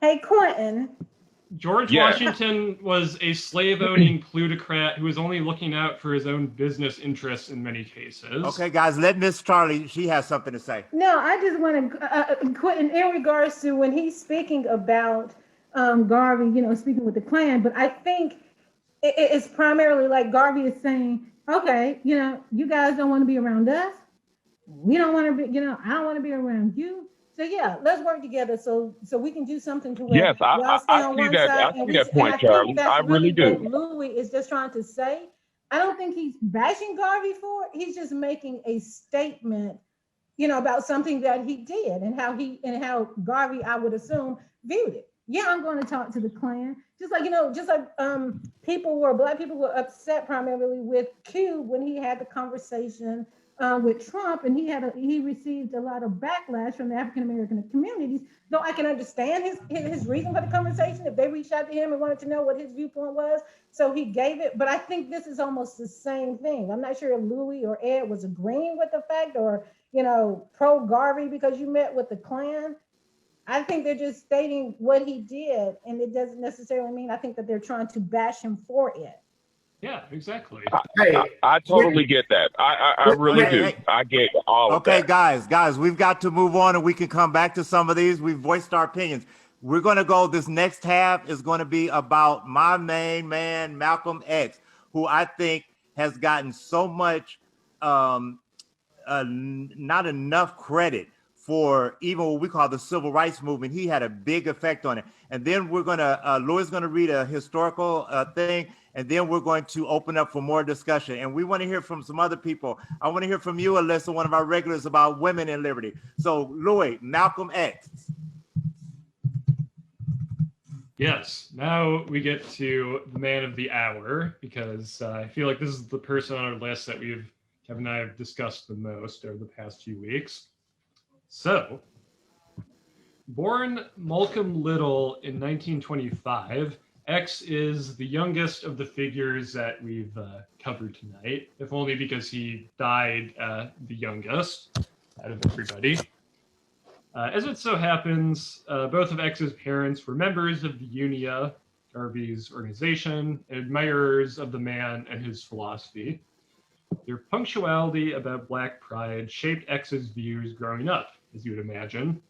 Hey, Quentin. George Washington was a slave-owning plutocrat who was only looking out for his own business interests in many cases. Okay, guys, let Miss Charlie, she has something to say. No, I just want to, Quentin, in regards to when he's speaking about Garvey, speaking with the Klan, but I think it's primarily like Garvey is saying, okay, you guys don't want to be around us. We don't want to be, I don't want to be around you. So yeah, let's work together so we can do something to where I see that point, Charlie. I really do. Louis is just trying to say. I don't think he's bashing Garvey for it. He's just making a statement, about something that he did and how Garvey, I would assume, viewed it. Yeah, I'm going to talk to the Klan. Just like Black people were upset primarily with Q when he had the conversation with Trump, and he received a lot of backlash from the African American communities. Though I can understand his reason for the conversation if they reached out to him and wanted to know what his viewpoint was, so he gave it. But I think this is almost the same thing. I'm not sure if Louis or Ed was agreeing with the fact or pro Garvey because you met with the Klan. I think they're just stating what he did, and it doesn't necessarily mean I think that they're trying to bash him for it. Yeah, exactly. I totally get that. I really do. I get all of that. Okay, guys, we've got to move on and we can come back to some of these. We've voiced our opinions. We're going to go, this next half is going to be about my main man, Malcolm X, who I think has gotten so much, not enough credit for even what we call the civil rights movement. He had a big effect on it. And then we're going to, Louis going to read a historical thing, and then we're going to open up for more discussion. And we want to hear from some other people. I want to hear from you, Alyssa, one of our regulars, about women in liberty. So Louis, Malcolm X. Yes, now we get to the man of the hour, because I feel like this is the person on our list that Kevin and I have discussed the most over the past few weeks. So, born Malcolm Little in 1925, X is the youngest of the figures that we've covered tonight, if only because he died the youngest out of everybody. As it so happens, both of X's parents were members of the Unia, Garvey's organization, and admirers of the man and his philosophy. Their punctuality about Black pride shaped X's views growing up, as you would imagine.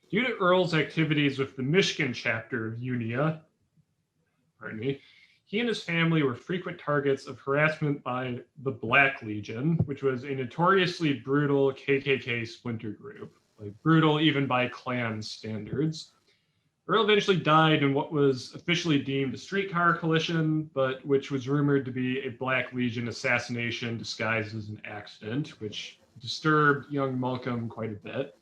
Due to Earl's activities with the Michigan chapter of Unia, he and his family were frequent targets of harassment by the Black Legion, which was a notoriously brutal KKK splinter group. Like brutal even by Klan standards. Earl eventually died in what was officially deemed a streetcar collision, but which was rumored to be a Black Legion assassination disguised as an accident, which disturbed young Malcolm quite a bit.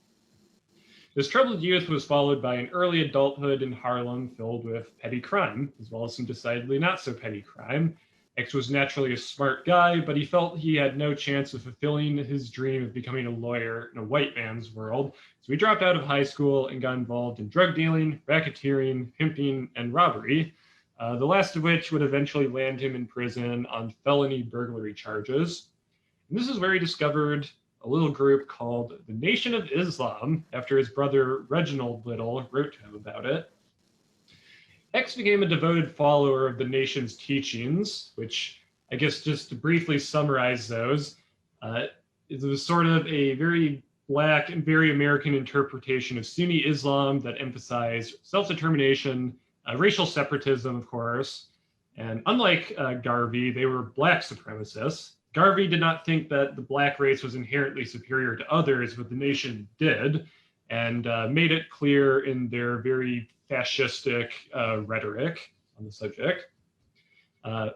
His troubled youth was followed by an early adulthood in Harlem filled with petty crime, as well as some decidedly not so petty crime. X was naturally a smart guy, but he felt he had no chance of fulfilling his dream of becoming a lawyer in a white man's world. So he dropped out of high school and got involved in drug dealing, racketeering, pimping, and robbery, the last of which would eventually land him in prison on felony burglary charges. And this is where he discovered a little group called the Nation of Islam, after his brother Reginald Little wrote to him about it. X became a devoted follower of the Nation's teachings, which I guess just to briefly summarize those, it was sort of a very Black and very American interpretation of Sunni Islam that emphasized self-determination, racial separatism, of course, and unlike Garvey, they were Black supremacists. Garvey did not think that the Black race was inherently superior to others, but the Nation did, and made it clear in their very fascistic rhetoric on the subject.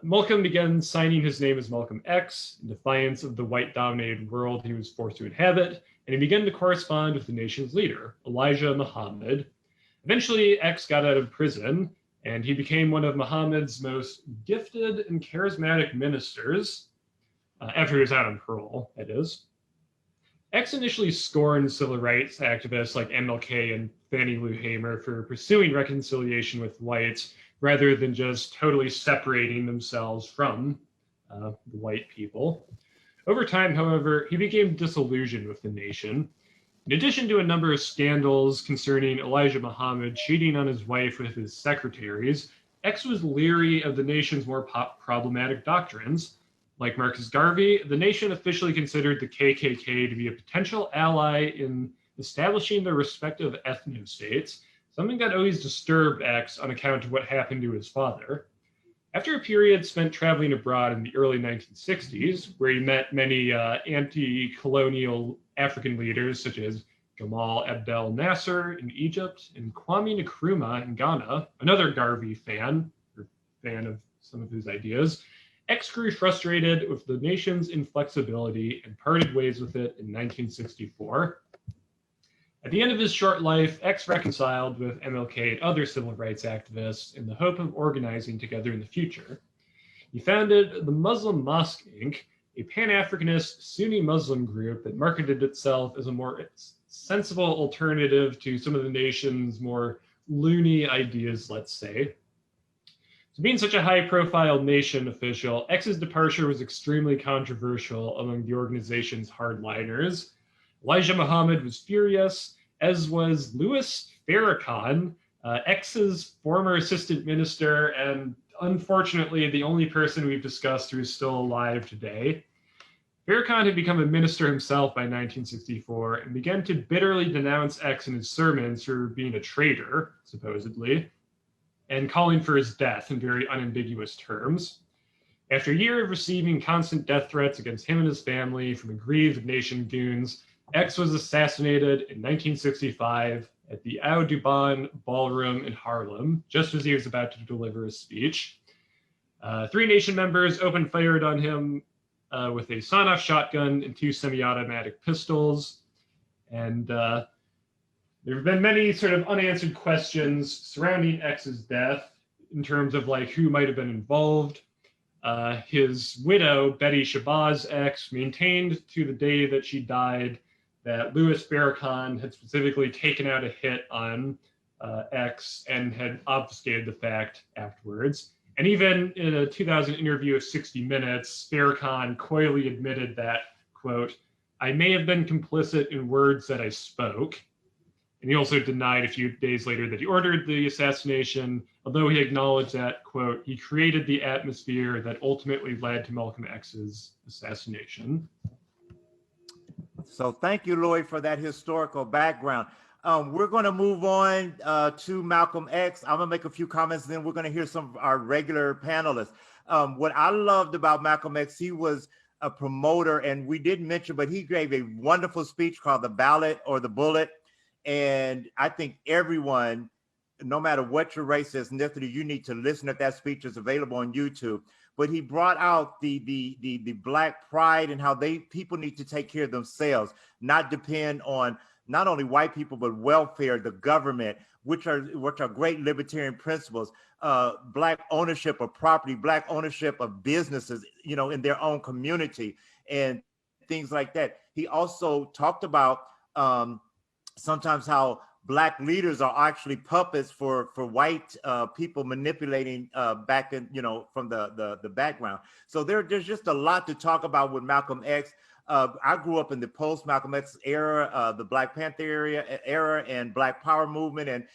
Malcolm began signing his name as Malcolm X in defiance of the white-dominated world he was forced to inhabit, and he began to correspond with the nation's leader, Elijah Muhammad. Eventually, X got out of prison, and he became one of Muhammad's most gifted and charismatic ministers, after he was out on parole, that is. X initially scorned civil rights activists like MLK and Fannie Lou Hamer for pursuing reconciliation with whites rather than just totally separating themselves from the white people. Over time, however, he became disillusioned with the Nation. In addition to a number of scandals concerning Elijah Muhammad cheating on his wife with his secretaries, X was leery of the Nation's more problematic doctrines. Like Marcus Garvey, the Nation officially considered the KKK to be a potential ally in establishing their respective ethno-states, something that always disturbed X on account of what happened to his father. After a period spent traveling abroad in the early 1960s, where he met many anti-colonial African leaders such as Gamal Abdel Nasser in Egypt and Kwame Nkrumah in Ghana, another Garvey fan of some of his ideas, X grew frustrated with the Nation's inflexibility and parted ways with it in 1964. At the end of his short life, X reconciled with MLK and other civil rights activists in the hope of organizing together in the future. He founded the Muslim Mosque, Inc., a Pan-Africanist Sunni Muslim group that marketed itself as a more sensible alternative to some of the Nation's more loony ideas, let's say. So being such a high-profile Nation official, X's departure was extremely controversial among the organization's hardliners. Elijah Muhammad was furious, as was Louis Farrakhan, X's former assistant minister, and unfortunately the only person we've discussed who is still alive today. Farrakhan had become a minister himself by 1964 and began to bitterly denounce X in his sermons for being a traitor, supposedly, and calling for his death in very unambiguous terms. After a year of receiving constant death threats against him and his family from aggrieved Nation goons, X was assassinated in 1965 at the Audubon Ballroom in Harlem, just as he was about to deliver a speech. 3 Nation members opened fire on him with a sawn-off shotgun and 2 semi-automatic pistols. And there have been many sort of unanswered questions surrounding X's death in terms of like who might have been involved. His widow, Betty Shabazz X, maintained to the day that she died that Louis Farrakhan had specifically taken out a hit on X and had obfuscated the fact afterwards. And even in a 2000 interview with 60 Minutes, Farrakhan coyly admitted that, quote, "I may have been complicit in words that I spoke." And he also denied a few days later that he ordered the assassination, although he acknowledged that, quote, "he created the atmosphere that ultimately led to Malcolm X's assassination." So thank you, Lloyd, for that historical background. We're going to move on to Malcolm X. I'm going to make a few comments, then we're going to hear some of our regular panelists. What I loved about Malcolm X, he was a promoter, and we didn't mention, but he gave a wonderful speech called The Ballot or the Bullet. And I think everyone, no matter what your race is, ethnicity, you need to listen to that speech. It's available on YouTube. But he brought out the Black pride and how people need to take care of themselves, not depend on not only white people, but welfare, the government, which are great libertarian principles, Black ownership of property, Black ownership of businesses, in their own community and things like that. He also talked about sometimes how Black leaders are actually puppets for white people manipulating back in, from the background. So there's just a lot to talk about with Malcolm X. I grew up in the post-Malcolm X era, the Black Panther era and Black Power movement. And,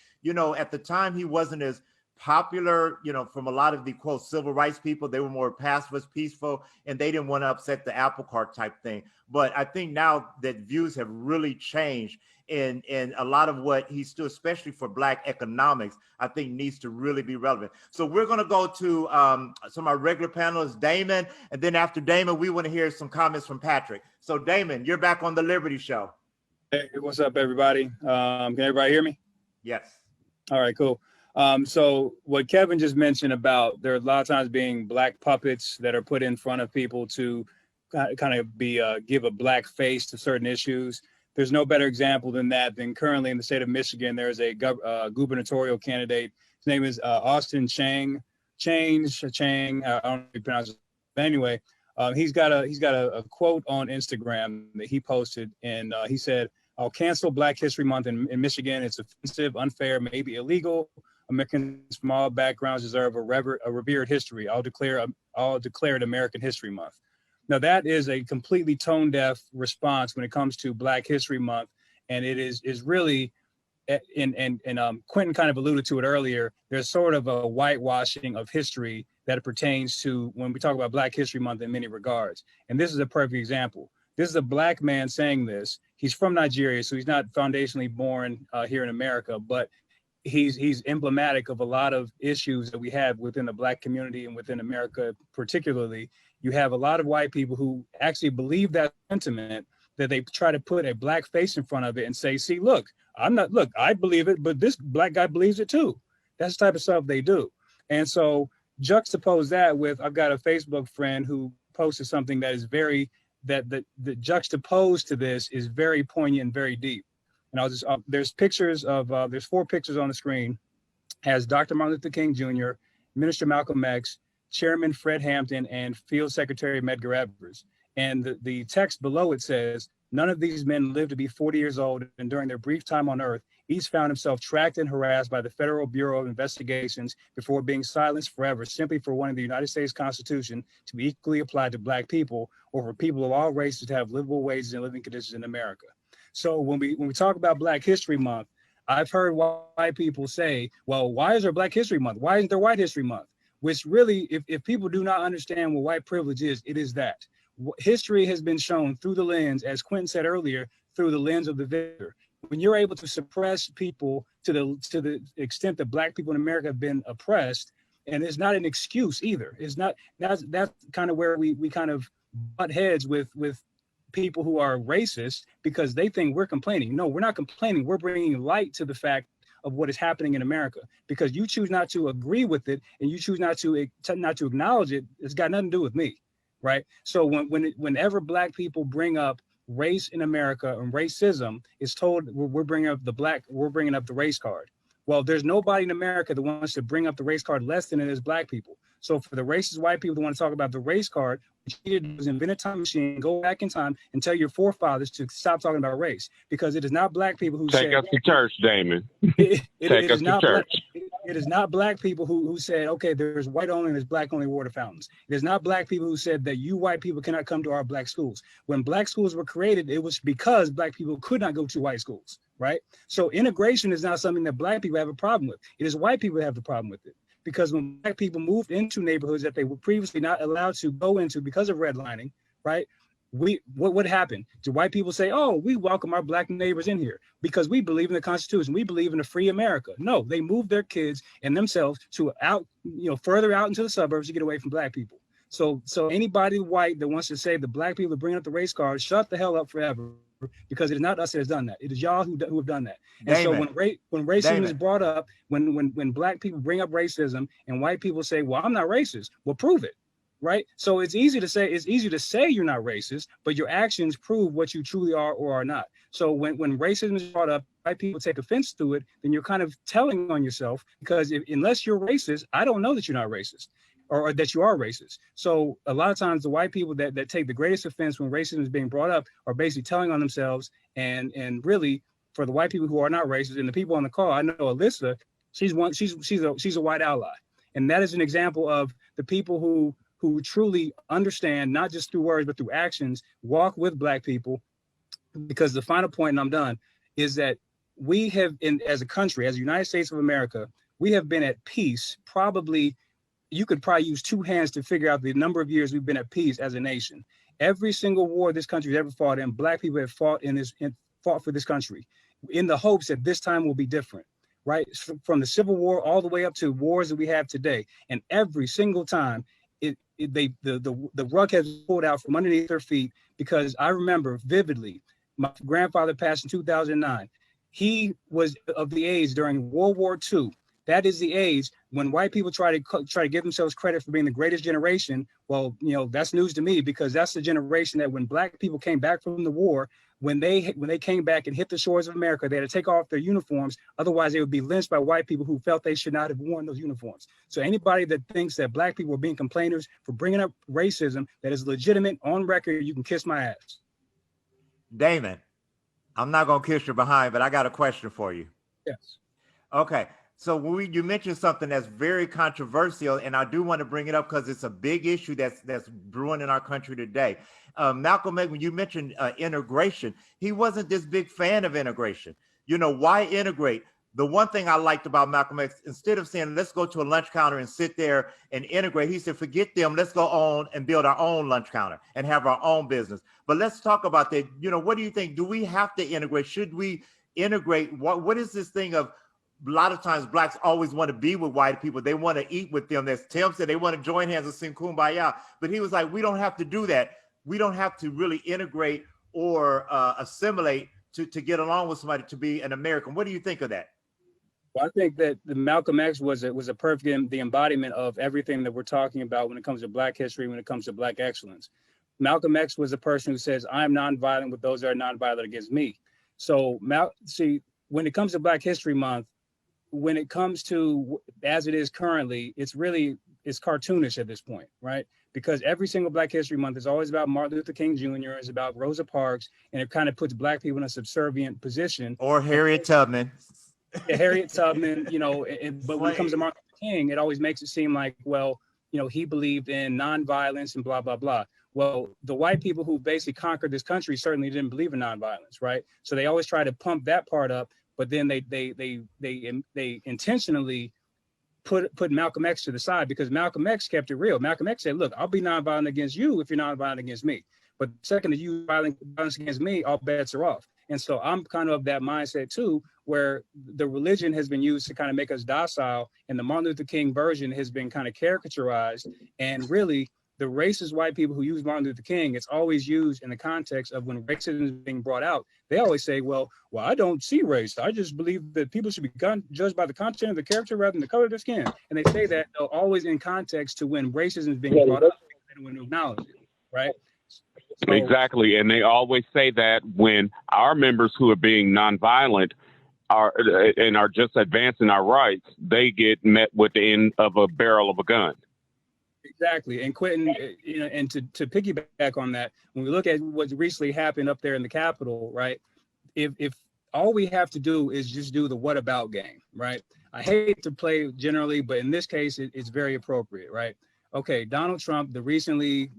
at the time he wasn't as popular, from a lot of the quote civil rights people. They were more pacifist, peaceful, and they didn't want to upset the apple cart type thing. But I think now that views have really changed, and a lot of what he stood, especially for Black economics, I think needs to really be relevant. So we're going to go to some of our regular panelists, Damon, and then after Damon, we want to hear some comments from Patrick. So Damon, you're back on the Liberty Show. Hey, what's up, everybody? Can everybody hear me? Yes. All right, cool. So what Kevin just mentioned about there are a lot of times being Black puppets that are put in front of people to kind of give a Black face to certain issues. There's no better example than that than currently in the state of Michigan. There's a gubernatorial candidate. His name is Austin Chang. I don't know how you pronounce it. But anyway, he's got a quote on Instagram that he posted, and he said, "I'll cancel Black History Month in Michigan. It's offensive, unfair, maybe illegal. Americans from all backgrounds deserve a revered history. I'll declare it American History Month." Now that is a completely tone deaf response when it comes to Black History Month, and it is really, and Quentin kind of alluded to it earlier. There's sort of a whitewashing of history that pertains to when we talk about Black History Month in many regards, and this is a perfect example. This is a Black man saying this. He's from Nigeria, so he's not foundationally born here in America, but he's emblematic of a lot of issues that we have within the Black community and within America particularly. You have a lot of white people who actually believe that sentiment, that they try to put a Black face in front of it and say, "See, look, I believe it, but this Black guy believes it too." That's the type of stuff they do. And so juxtapose that with, I've got a Facebook friend who posted something that is that juxtaposed to this is very poignant and very deep. And I'll just, there's there's 4 pictures on the screen. Has Dr. Martin Luther King Jr., Minister Malcolm X, Chairman Fred Hampton, and Field Secretary Medgar Evers. And the text below it says, "None of these men lived to be 40 years old, and during their brief time on earth, each found himself tracked and harassed by the Federal Bureau of Investigations before being silenced forever simply for wanting the United States Constitution to be equally applied to Black people or for people of all races to have livable wages and living conditions in America." So when we talk about Black History Month, I've heard white people say, "Well, why is there Black History Month? Why isn't there White History Month?" Which really, if people do not understand what white privilege is, it is that. History has been shown through the lens, as Quentin said earlier, through the lens of the victor. When you're able to suppress people to the extent that Black people in America have been oppressed, and it's not an excuse either. It's not, that's kind of where we kind of butt heads with people who are racist because they think we're complaining. No, we're not complaining. We're bringing light to the fact of what is happening in America, because you choose not to agree with it and you choose not to acknowledge it. It's got nothing to do with me, right? So whenever Black people bring up race in America and racism is told we're bringing up the race card. Well, there's nobody in America that wants to bring up the race card less than it is black people. So for the racist white people that want to talk about the race card, what you need to do is invent a time machine, go back in time and tell your forefathers to stop talking about race, because it is not black people who Take us to church, Damon. Take us to church. It is not black people who said, okay, there's white only and there's black only water fountains. It is not black people who said that you white people cannot come to our black schools. When black schools were created, it was because black people could not go to white schools, right? So integration is not something that black people have a problem with. It is white people that have the problem with it. Because when black people moved into neighborhoods that they were previously not allowed to go into because of redlining, right? What happened? Do white people say, oh, we welcome our black neighbors in here because we believe in the Constitution, we believe in a free America? No, they moved their kids and themselves to further out into the suburbs to get away from black people. So anybody white that wants to say the black people are bringing up the race card, shut the hell up forever, because it is not us that has done that. It is y'all who have done that. And so when racism is brought up, when black people bring up racism and white people say, well, I'm not racist, well, prove it. Right. So it's easy to say you're not racist, but your actions prove what you truly are or are not. So when racism is brought up, white people take offense to it, then you're kind of telling on yourself, because unless you're racist, I don't know that you're not racist or that you are racist. So a lot of times the white people that take the greatest offense when racism is being brought up are basically telling on themselves. And really, for the white people who are not racist and the people on the call, I know Alyssa, she's a white ally. And that is an example of the people who truly understand, not just through words, but through actions, walk with black people. Because the final point, and I'm done, is that we have, as a country, as the United States of America, we have been at peace. Probably, you could probably use two hands to figure out the number of years we've been at peace as a nation. Every single war this country has ever fought in, black people have fought for this country in the hopes that this time will be different. Right? From the Civil War all the way up to wars that we have today. And every single time, the rug has pulled out from underneath their feet, because I remember vividly, my grandfather passed in 2009. He was of the age during World War II. That is the age when white people try to give themselves credit for being the greatest generation. Well, that's news to me, because that's the generation that when black people came back from the war, when they came back and hit the shores of America, they had to take off their uniforms. Otherwise, they would be lynched by white people who felt they should not have worn those uniforms. So anybody that thinks that black people are being complainers for bringing up racism that is legitimate on record, you can kiss my ass. Damon, I'm not going to kiss your behind, but I got a question for you. Yes. Okay. So you mentioned something that's very controversial, and I do want to bring it up because it's a big issue that's brewing in our country today. Malcolm X, when you mentioned integration, he wasn't this big fan of integration. Why integrate? The one thing I liked about Malcolm X, instead of saying, let's go to a lunch counter and sit there and integrate, he said, forget them. Let's go on and build our own lunch counter and have our own business. But let's talk about that. What do you think? Do we have to integrate? Should we integrate? What is this thing of, a lot of times blacks always want to be with white people. They want to eat with them. As Tim said, they want to join hands and sing Kumbaya. But he was like, we don't have to do that. We don't have to really integrate or assimilate to get along with somebody to be an American. What do you think of that? Well, I think that the Malcolm X was a perfect the embodiment of everything that we're talking about when it comes to black history, when it comes to black excellence. Malcolm X was a person who says, I am nonviolent with those that are nonviolent against me. So when it comes to Black History Month, when it comes to as it is currently, it's cartoonish at this point, right? Because every single Black History Month is always about Martin Luther King Jr., it's about Rosa Parks, and it kind of puts black people in a subservient position. Or Harriet Tubman. Harriet Tubman, but when it comes to Martin Luther King, it always makes it seem like, well, he believed in nonviolence and blah, blah, blah. Well, the white people who basically conquered this country certainly didn't believe in nonviolence, right? So they always try to pump that part up, but then they intentionally put Malcolm X to the side, because Malcolm X kept it real. Malcolm X said, look, I'll be nonviolent against you if you're nonviolent against me. But the second that you violence against me, all bets are off. And so I'm kind of that mindset too, where the religion has been used to kind of make us docile, and the Martin Luther King version has been kind of caricaturized. And really, the racist white people who use Martin Luther King, it's always used in the context of when racism is being brought out. They always say, well, I don't see race. I just believe that people should be judged by the content of the character rather than the color of their skin. And they say that always in context to when racism is being brought up and when acknowledged, right? Exactly. And they always say that when our members who are being nonviolent are just advancing our rights, they get met with the end of a barrel of a gun. Exactly. And Quentin, and to piggyback on that, when we look at what recently happened up there in the Capitol, right? If all we have to do is just do the what about game, right? I hate to play generally, but in this case, it's very appropriate, right? Okay, Donald Trump, the recently,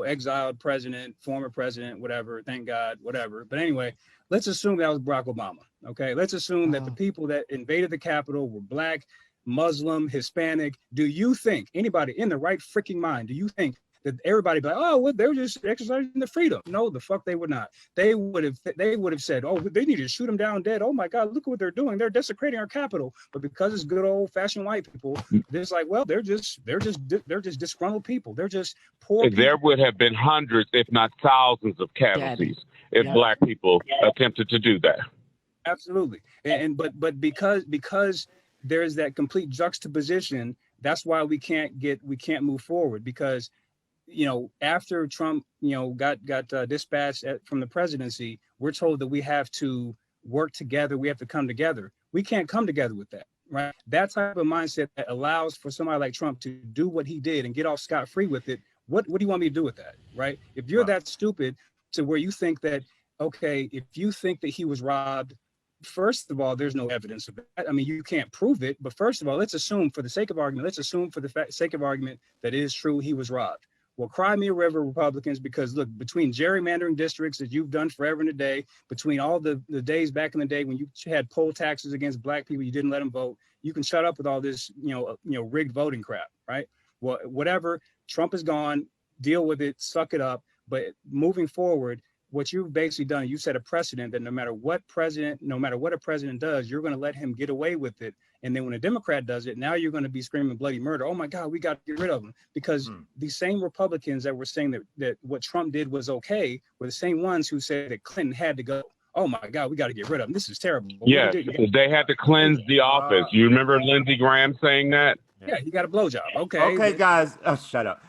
exiled president, former president, whatever, thank God, whatever. But anyway, let's assume that was Barack Obama, okay? Let's assume that the people that invaded the Capitol were Black, Muslim, Hispanic. Do you think, anybody in the right freaking mind, do you think that everybody be like, oh, well, they were just exercising their freedom? No, the fuck they would not. They would have said, oh, they need to shoot them down dead. Oh my God, look what they're doing. They're desecrating our Capitol. But because it's good old fashioned white people, they're just like, well, they're just disgruntled people. They're just poor people. There would have been hundreds, if not thousands, of casualties if Black people attempted to do that. Absolutely. But because there's that complete juxtaposition, that's why we can't move forward, because after Trump, got dispatched from the presidency, we're told that we have to work together. We have to come together. We can't come together with that, right? That type of mindset that allows for somebody like Trump to do what he did and get off scot-free with it. What do you want me to do with that, right? If you're that stupid to where you think that, okay, if you think that he was robbed, first of all, there's no evidence of that. I mean, you can't prove it, but first of all, let's assume for the sake of argument, that it is true he was robbed. Well, cry me a river, Republicans, because look, between gerrymandering districts that you've done forever and a day, between all the days back in the day when you had poll taxes against Black people, you didn't let them vote. You can shut up with all this, rigged voting crap, right? Well, whatever, Trump is gone, deal with it, suck it up. But moving forward, what you've basically done, you set a precedent that no matter what a president does, you're going to let him get away with it. And then when a Democrat does it, now you're going to be screaming bloody murder. Oh my God, we got to get rid of him. Because these same Republicans that were saying that what Trump did was okay were the same ones who said that Clinton had to go. Oh my God, we got to get rid of him. This is terrible. Yes, they had to cleanse the office. You remember Lindsey Graham saying that? Yeah, he got a blowjob. Okay. Okay, guys. Oh, shut up.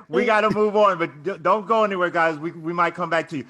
We got to move on, but don't go anywhere, guys. We might come back to you.